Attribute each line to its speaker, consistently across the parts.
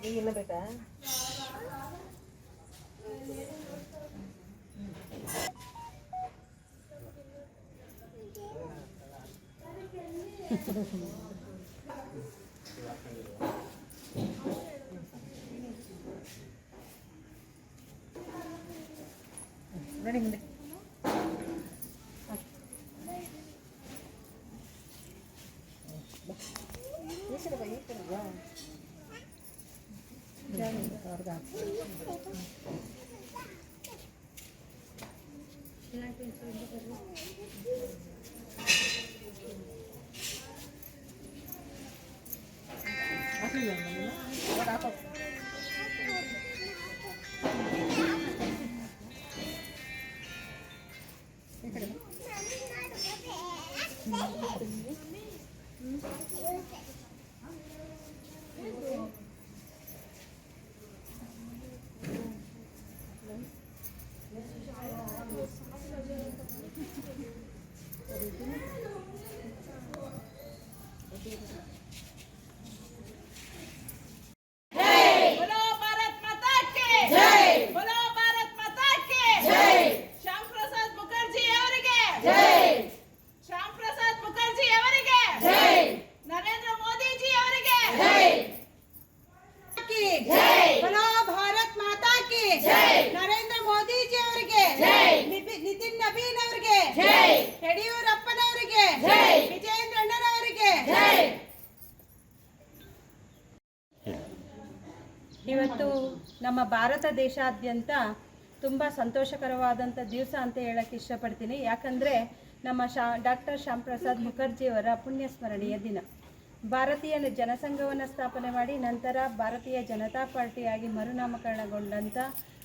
Speaker 1: ಇನ್ನ ಬೇಕಾ? ನೋಡಿ ಮುಂದೆ ಇವತ್ತು ನಮ್ಮ ಭಾರತ ದೇಶಾದ್ಯಂತ ತುಂಬ ಸಂತೋಷಕರವಾದಂಥ ದಿವಸ ಅಂತ ಹೇಳಕ್ಕೆ ಇಷ್ಟಪಡ್ತೀನಿ. ಯಾಕಂದರೆ ನಮ್ಮ ಡಾಕ್ಟರ್ ಶ್ಯಾಮ್ ಪ್ರಸಾದ್ ಮುಖರ್ಜಿಯವರ ಪುಣ್ಯಸ್ಮರಣೆಯ ದಿನ. ಭಾರತೀಯ ಜನಸಂಘವನ್ನು ಸ್ಥಾಪನೆ ಮಾಡಿ ನಂತರ ಭಾರತೀಯ ಜನತಾ ಪಾರ್ಟಿಯಾಗಿ ಮರುನಾಮಕರಣಗೊಂಡಂಥ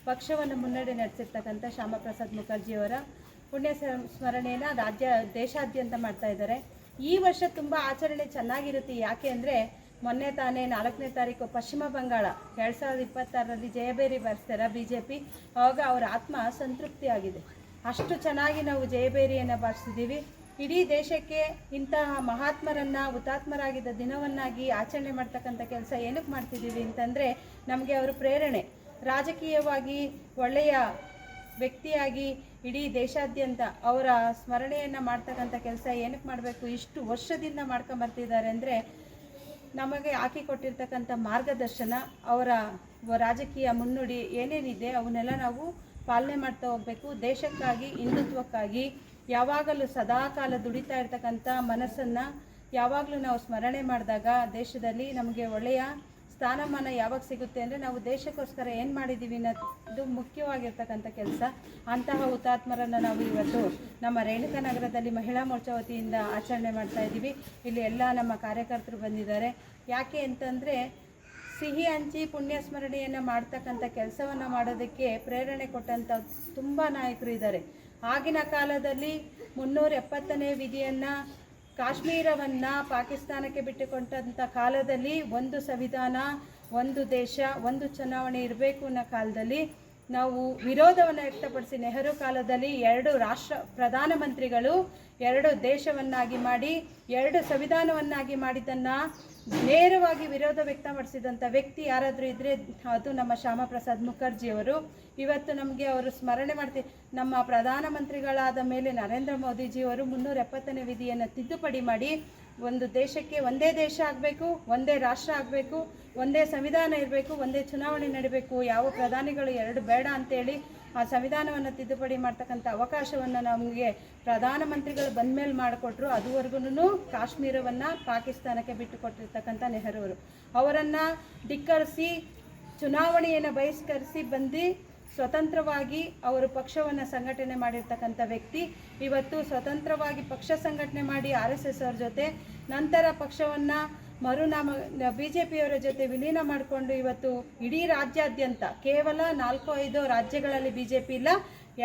Speaker 1: ಪಕ್ಷವನ್ನು ಮುನ್ನಡೆ ನಡೆಸಿರ್ತಕ್ಕಂಥ ಶ್ಯಾಮ ಪ್ರಸಾದ್ ಮುಖರ್ಜಿಯವರ ಪುಣ್ಯ ಸ್ಮರಣೆಯನ್ನು ದೇಶಾದ್ಯಂತ ಮಾಡ್ತಾ ಇದ್ದಾರೆ. ಈ ವರ್ಷ ತುಂಬ ಆಚರಣೆ ಚೆನ್ನಾಗಿರುತ್ತೆ. ಯಾಕೆ ಅಂದರೆ ಮೊನ್ನೆ ತಾನೇ 4ನೇ ತಾರೀಕು ಪಶ್ಚಿಮ ಬಂಗಾಳ 2026ರಲ್ಲಿ ಜಯಬೇರಿ ಬಾರಿಸ್ತಾರ BJP. ಆವಾಗ ಅವರ ಆತ್ಮ ಸಂತೃಪ್ತಿ ಆಗಿದೆ. ಅಷ್ಟು ಚೆನ್ನಾಗಿ ನಾವು ಜಯಬೇರಿಯನ್ನು ಬಾರಿಸಿದ್ದೀವಿ. ಇಡೀ ದೇಶಕ್ಕೆ ಇಂತಹ ಮಹಾತ್ಮರನ್ನು ಹುತಾತ್ಮರಾಗಿದ್ದ ದಿನವನ್ನಾಗಿ ಆಚರಣೆ ಮಾಡ್ತಕ್ಕಂಥ ಕೆಲಸ ಏನಕ್ಕೆ ಮಾಡ್ತಿದ್ದೀವಿ ಅಂತಂದರೆ ನಮಗೆ ಅವರು ಪ್ರೇರಣೆ. ರಾಜಕೀಯವಾಗಿ ಒಳ್ಳೆಯ ವ್ಯಕ್ತಿಯಾಗಿ ಇಡೀ ದೇಶಾದ್ಯಂತ ಅವರ ಸ್ಮರಣೆಯನ್ನು ಮಾಡ್ತಕ್ಕಂಥ ಕೆಲಸ ಏನಕ್ಕೆ ಮಾಡಬೇಕು, ಇಷ್ಟು ವರ್ಷದಿಂದ ಮಾಡ್ಕೊಂಬರ್ತಿದ್ದಾರೆ ಅಂದರೆ ನಮಗೆ ಹಾಕಿಕೊಟ್ಟಿರ್ತಕ್ಕಂಥ ಮಾರ್ಗದರ್ಶನ, ಅವರ ರಾಜಕೀಯ ಮುನ್ನುಡಿ ಏನೇನಿದೆ ಅವನ್ನೆಲ್ಲ ನಾವು ಪಾಲನೆ ಮಾಡ್ತಾ ಹೋಗಬೇಕು. ದೇಶಕ್ಕಾಗಿ, ಹಿಂದುತ್ವಕ್ಕಾಗಿ ಯಾವಾಗಲೂ ಸದಾಕಾಲ ದುಡಿತಾ ಇರ್ತಕ್ಕಂಥ ಮನಸ್ಸನ್ನು ಯಾವಾಗಲೂ ನಾವು ಸ್ಮರಣೆ ಮಾಡಿದಾಗ ದೇಶದಲ್ಲಿ ನಮಗೆ ಒಳ್ಳೆಯ ಸ್ಥಾನಮಾನ ಯಾವಾಗ ಸಿಗುತ್ತೆ ಅಂದರೆ ನಾವು ದೇಶಕ್ಕೋಸ್ಕರ ಏನು ಮಾಡಿದ್ದೀವಿ ಅನ್ನೋದು ಮುಖ್ಯವಾಗಿರ್ತಕ್ಕಂಥ ಕೆಲಸ. ಅಂತಹ ಹುತಾತ್ಮರನ್ನು ನಾವು ಇವತ್ತು ನಮ್ಮ ರೇಣುಕಾ ನಗರದಲ್ಲಿ ಮಹಿಳಾ ಮೋರ್ಚಾ ವತಿಯಿಂದ ಆಚರಣೆ ಮಾಡ್ತಾ ಇದ್ದೀವಿ. ಇಲ್ಲಿ ಎಲ್ಲ ನಮ್ಮ ಕಾರ್ಯಕರ್ತರು ಬಂದಿದ್ದಾರೆ. ಯಾಕೆ ಅಂತಂದರೆ ಸಿಹಿ ಹಂಚಿ ಪುಣ್ಯ ಸ್ಮರಣೆಯನ್ನು ಮಾಡ್ತಕ್ಕಂಥ ಕೆಲಸವನ್ನು ಮಾಡೋದಕ್ಕೆ ಪ್ರೇರಣೆ ಕೊಟ್ಟಂಥ ತುಂಬ ನಾಯಕರು ಇದ್ದಾರೆ. ಆಗಿನ ಕಾಲದಲ್ಲಿ 370ನೇ ವಿಧಿಯನ್ನು ಕಾಶ್ಮೀರವನ್ನು ಪಾಕಿಸ್ತಾನಕ್ಕೆ ಬಿಟ್ಟುಕೊಟ್ಟಂಥ ಕಾಲದಲ್ಲಿ ಒಂದು ಸಂವಿಧಾನ, ಒಂದು ದೇಶ, ಒಂದು ಚುನಾವಣೆ ಇರಬೇಕು ಅನ್ನೋ ಕಾಲದಲ್ಲಿ ನಾವು ವಿರೋಧವನ್ನು ವ್ಯಕ್ತಪಡಿಸಿ ನೆಹರು ಕಾಲದಲ್ಲಿ 2 ರಾಷ್ಟ್ರ ಪ್ರಧಾನಮಂತ್ರಿಗಳು 2 ದೇಶವನ್ನಾಗಿ ಮಾಡಿ 2 ಸಂವಿಧಾನವನ್ನಾಗಿ ಮಾಡಿದ್ದನ್ನು ನೇರವಾಗಿ ವಿರೋಧ ವ್ಯಕ್ತಪಡಿಸಿದಂಥ ವ್ಯಕ್ತಿ ಯಾರಾದರೂ ಇದ್ದರೆ ಅದು ನಮ್ಮ ಶ್ಯಾಮ ಪ್ರಸಾದ್ ಮುಖರ್ಜಿಯವರು. ಇವತ್ತು ನಮಗೆ ಅವರು ಸ್ಮರಣೆ ಮಾಡ್ತೀವಿ. ನಮ್ಮ ಪ್ರಧಾನಮಂತ್ರಿಗಳಾದ ಮೇಲೆ ನರೇಂದ್ರ ಮೋದಿಜಿಯವರು 370ನೇ ವಿಧಿಯನ್ನು ತಿದ್ದುಪಡಿ ಮಾಡಿ ಒಂದು ದೇಶಕ್ಕೆ ಒಂದೇ ದೇಶ ಆಗಬೇಕು, ಒಂದೇ ರಾಷ್ಟ್ರ ಆಗಬೇಕು, ಒಂದೇ ಸಂವಿಧಾನ ಇರಬೇಕು, ಒಂದೇ ಚುನಾವಣೆ ನಡೀಬೇಕು, ಯಾವ ಪ್ರಧಾನಿಗಳು 2 ಬೇಡ ಅಂತೇಳಿ ಆ ಸಂವಿಧಾನವನ್ನು ತಿದ್ದುಪಡಿ ಮಾಡ್ತಕ್ಕಂಥ ಅವಕಾಶವನ್ನು ನಮಗೆ ಪ್ರಧಾನಮಂತ್ರಿಗಳು ಬಂದ ಮೇಲೆ ಮಾಡಿಕೊಟ್ರು. ಅದುವರೆಗೂ ಕಾಶ್ಮೀರವನ್ನು ಪಾಕಿಸ್ತಾನಕ್ಕೆ ಬಿಟ್ಟುಕೊಟ್ಟಿರ್ತಕ್ಕಂಥ ನೆಹರು ಅವರನ್ನು ಧಿಕ್ಕರಿಸಿ ಚುನಾವಣೆಯನ್ನು ಬಹಿಷ್ಕರಿಸಿ ಬಂದು ಸ್ವತಂತ್ರವಾಗಿ ಅವರು ಪಕ್ಷವನ್ನು ಸಂಘಟನೆ ಮಾಡಿರ್ತಕ್ಕಂಥ ವ್ಯಕ್ತಿ. ಇವತ್ತು ಸ್ವತಂತ್ರವಾಗಿ ಪಕ್ಷ ಸಂಘಟನೆ ಮಾಡಿ RSS ಅವ್ರ ಜೊತೆ ನಂತರ ಪಕ್ಷವನ್ನು BJPಯವರ ಜೊತೆ ವಿಲೀನ ಮಾಡಿಕೊಂಡು ಇವತ್ತು ಇಡೀ ರಾಜ್ಯಾದ್ಯಂತ ಕೇವಲ 4-5 ರಾಜ್ಯಗಳಲ್ಲಿ BJP ಇಲ್ಲ,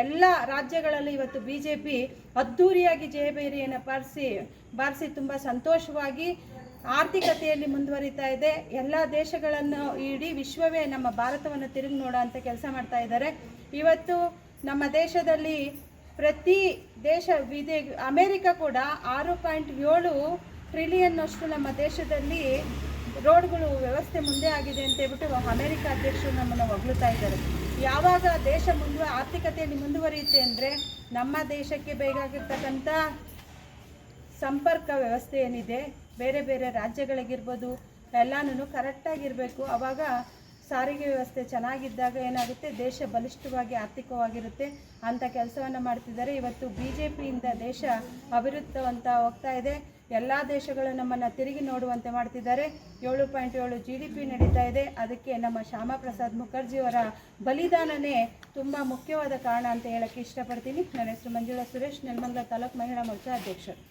Speaker 1: ಎಲ್ಲ ರಾಜ್ಯಗಳಲ್ಲಿ ಇವತ್ತು BJP ಅದ್ಧೂರಿಯಾಗಿ ಜಯಬೇರಿಯನ್ನು ಬಾರಿಸಿ ತುಂಬ ಸಂತೋಷವಾಗಿ ಆರ್ಥಿಕತೆಯಲ್ಲಿ ಮುಂದುವರಿತಾ ಇದೆ. ಎಲ್ಲ ದೇಶಗಳನ್ನು, ಇಡೀ ವಿಶ್ವವೇ ನಮ್ಮ ಭಾರತವನ್ನು ತಿರುಗಿ ನೋಡೋ ಅಂಥ ಕೆಲಸ ಮಾಡ್ತಾ ಇದ್ದಾರೆ. ಇವತ್ತು ನಮ್ಮ ದೇಶದಲ್ಲಿ ಪ್ರತಿ ದೇಶ ಅಮೇರಿಕ ಕೂಡ 6.7 ಟ್ರಿಲಿಯನ್ನಷ್ಟು ನಮ್ಮ ದೇಶದಲ್ಲಿ ರೋಡ್ಗಳು ವ್ಯವಸ್ಥೆ ಮುಂದೆ ಆಗಿದೆ ಅಂತ ಹೇಳ್ಬಿಟ್ಟು ಅಮೆರಿಕ ಅಧ್ಯಕ್ಷರು ನಮ್ಮನ್ನು ಹೊಗಳುತ್ತಾ ಇದ್ದಾರೆ. ಯಾವಾಗ ದೇಶ ಆರ್ಥಿಕತೆಯಲ್ಲಿ ಮುಂದುವರಿಯುತ್ತೆ ಅಂದರೆ ನಮ್ಮ ದೇಶಕ್ಕೆ ಬೇಕಾಗಿರ್ತಕ್ಕಂಥ ಸಂಪರ್ಕ ವ್ಯವಸ್ಥೆ ಏನಿದೆ ಬೇರೆ ಬೇರೆ ರಾಜ್ಯಗಳಿಗಿರ್ಬೋದು ಎಲ್ಲನೂ ಕರೆಕ್ಟಾಗಿರಬೇಕು. ಆವಾಗ ಸಾರಿಗೆ ವ್ಯವಸ್ಥೆ ಚೆನ್ನಾಗಿದ್ದಾಗ ಏನಾಗುತ್ತೆ, ದೇಶ ಬಲಿಷ್ಠವಾಗಿ ಆರ್ಥಿಕವಾಗಿರುತ್ತೆ. ಅಂಥ ಕೆಲಸವನ್ನು ಮಾಡ್ತಿದ್ದಾರೆ. ಇವತ್ತು BJPಯಿಂದ ದೇಶ ಅಭಿವೃದ್ಧವಂತ ಹೋಗ್ತಾ ಇದೆ. ಎಲ್ಲ ದೇಶಗಳು ನಮ್ಮನ್ನು ತಿರುಗಿ ನೋಡುವಂತೆ ಮಾಡ್ತಿದ್ದಾರೆ. 7.7 GDP ನಡೀತಾ ಇದೆ. ಅದಕ್ಕೆ ನಮ್ಮ ಶ್ಯಾಮಾ ಪ್ರಸಾದ್ ಮುಖರ್ಜಿಯವರ ಬಲಿದಾನನೇ ತುಂಬ ಮುಖ್ಯವಾದ ಕಾರಣ ಅಂತ ಹೇಳೋಕ್ಕೆ ಇಷ್ಟಪಡ್ತೀನಿ. ನನ್ನ ಹೆಸರು ಮಂಜುಳಾ ಸುರೇಶ್, ನೆಲಮಂಗಲ ತಾಲೂಕು ಮಹಿಳಾ ಮೋರ್ಚಾ ಅಧ್ಯಕ್ಷರು.